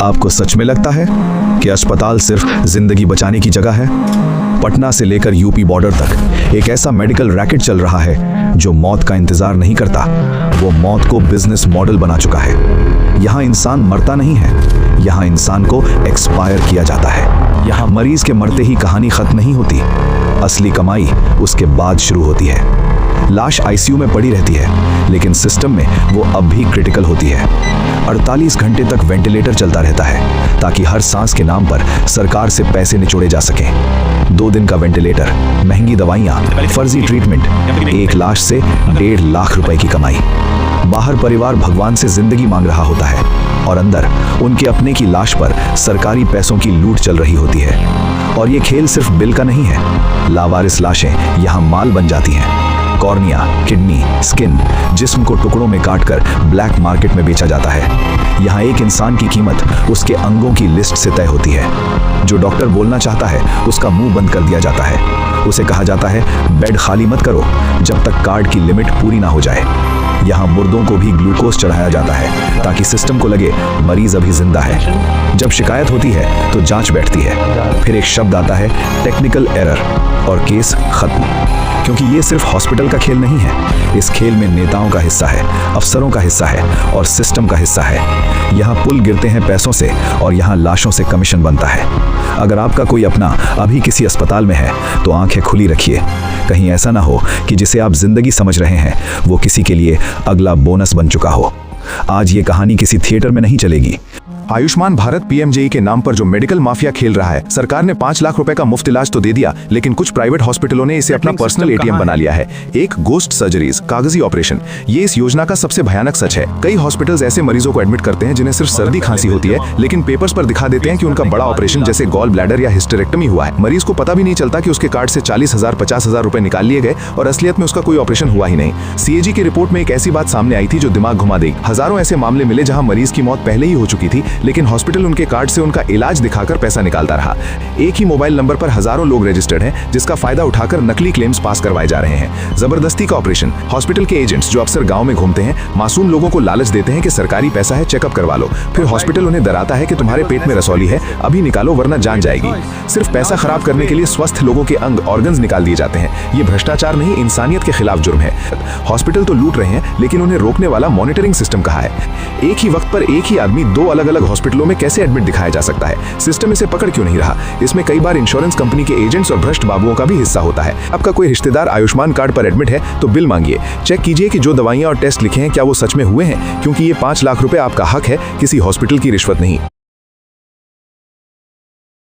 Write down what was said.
आपको सच में लगता है कि अस्पताल सिर्फ जिंदगी बचाने की जगह है? पटना से लेकर यूपी बॉर्डर तक एक ऐसा मेडिकल रैकेट चल रहा है जो मौत का इंतजार नहीं करता, वो मौत को बिजनेस मॉडल बना चुका है। यहाँ इंसान मरता नहीं है, यहाँ इंसान को एक्सपायर किया जाता है। यहाँ मरीज के मरते ही कहानी खत्म नहीं होती, असली कमाई उसके बाद शुरू होती है। लाश आईसीयू में पड़ी रहती है, लेकिन सिस्टम में वो अब भी क्रिटिकल होती है। 48 घंटे तक वेंटिलेटर चलता रहता है ताकि हर सांस के नाम पर सरकार से पैसे निचोड़े जा सकें। 2 दिन का वेंटिलेटर, महंगी दवाइयाँ, फर्जी ट्रीटमेंट, एक लाश से 1.5 लाख रुपए की कमाई। बाहर परिवार भगवान से जिंदगी मांग रहा होता है और अंदर उनके अपने की लाश पर सरकारी पैसों की लूट चल रही होती है। और ये खेल सिर्फ बिल का नहीं है, लावारिस लाशें यहाँ माल बन जाती हैं। कॉर्निया, किडनी, स्किन, जिस्म को टुकड़ों में काटकर ब्लैक मार्केट में बेचा जाता है। यहाँ एक इंसान की कीमत उसके अंगों की लिस्ट से तय होती है। जो डॉक्टर बोलना चाहता है उसका मुंह बंद कर दिया जाता है। उसे कहा जाता है बेड खाली मत करो जब तक कार्ड की लिमिट पूरी ना हो जाए। यहाँ मुर्दों को भी ग्लूकोज चढ़ाया जाता है ताकि सिस्टम को लगे मरीज अभी जिंदा है। जब शिकायत होती है तो जांच बैठती है, फिर एक शब्द आता है टेक्निकल एरर और केस खत्म। क्योंकि ये सिर्फ हॉस्पिटल का खेल नहीं है, इस खेल में नेताओं का हिस्सा है, अफसरों का हिस्सा है और सिस्टम का हिस्सा है। यहाँ पुल गिरते हैं पैसों से और यहाँ लाशों से कमीशन बनता है। अगर आपका कोई अपना अभी किसी अस्पताल में है तो आंखें खुली रखिए, कहीं ऐसा ना हो कि जिसे आप जिंदगी समझ रहे हैं वो किसी के लिए अगला बोनस बन चुका हो। आज ये कहानी किसी थिएटर में नहीं चलेगी। आयुष्मान भारत पीएमजेई के नाम पर जो मेडिकल माफिया खेल रहा है, सरकार ने 5 लाख रुपए का मुफ्त इलाज तो दे दिया, लेकिन कुछ प्राइवेट हॉस्पिटलों ने इसे अपना पर्सनल एटीएम बना लिया है। एक गोस्ट सर्जरीज, कागजी ऑपरेशन, ये इस योजना का सबसे भयानक सच है। कई हॉस्पिटल्स ऐसे मरीजों को एडमिट करते हैं जिन्हें सिर्फ सर्दी खांसी होती है, लेकिन पेपर्स पर दिखा देते हैं कि उनका बड़ा ऑपरेशन जैसे गॉल ब्लैडर या हिस्टेरेक्टमी हुआ है। मरीज को पता भी नहीं चलता कि उसके कार्ड से 40,000 50,000 रुपए निकाल लिए गए और असलियत में उसका कोई ऑपरेशन हुआ ही नहीं। सीएजी की रिपोर्ट में एक ऐसी बात सामने आई थी जो दिमाग घुमा देगी। हजारों ऐसे मामले मिले जहां मरीज की मौत पहले ही हो चुकी थी, लेकिन हॉस्पिटल उनके कार्ड से उनका इलाज दिखाकर पैसा निकालता रहा। एक ही मोबाइल नंबर पर हजारों लोग रजिस्टर्ड हैं, जिसका फायदा उठाकर नकली क्लेम्स पास करवाए जा रहे हैं। जबरदस्ती का ऑपरेशन, हॉस्पिटल के एजेंट्स जो अक्सर गांव में घूमते हैं, मासूम लोगों को लालच देते हैं कि सरकारी पैसा है, चेकअप करवा लो। फिर हॉस्पिटल उन्हें डराता है कि तुम्हारे पेट में रसौली है, अभी निकालो वरना जान जाएगी। सिर्फ पैसा खराब करने के लिए स्वस्थ लोगों के अंग, ऑर्गन्स निकाल दिए जाते हैं। ये भ्रष्टाचार नहीं, इंसानियत के खिलाफ जुर्म है। हॉस्पिटल तो लूट रहे हैं, लेकिन उन्हें रोकने वाला मॉनिटरिंग सिस्टम कहाँ है? एक ही वक्त पर एक ही आदमी 2 अलग अलग हॉस्पिटलों में कैसे एडमिट दिखाया जा सकता है? सिस्टम इसे पकड़ क्यों नहीं रहा? इसमें कई बार इंश्योरेंस कंपनी के एजेंट्स और भ्रष्ट बाबुओं का भी हिस्सा होता है। आपका कोई रिश्तेदार आयुष्मान कार्ड पर एडमिट है तो बिल मांगिए, चेक कीजिए कि जो दवाइयां और टेस्ट लिखे हैं क्या वो सच में हुए हैं, क्योंकि ये 5 लाख रुपए आपका हक है, किसी हॉस्पिटल की रिश्वत नहीं।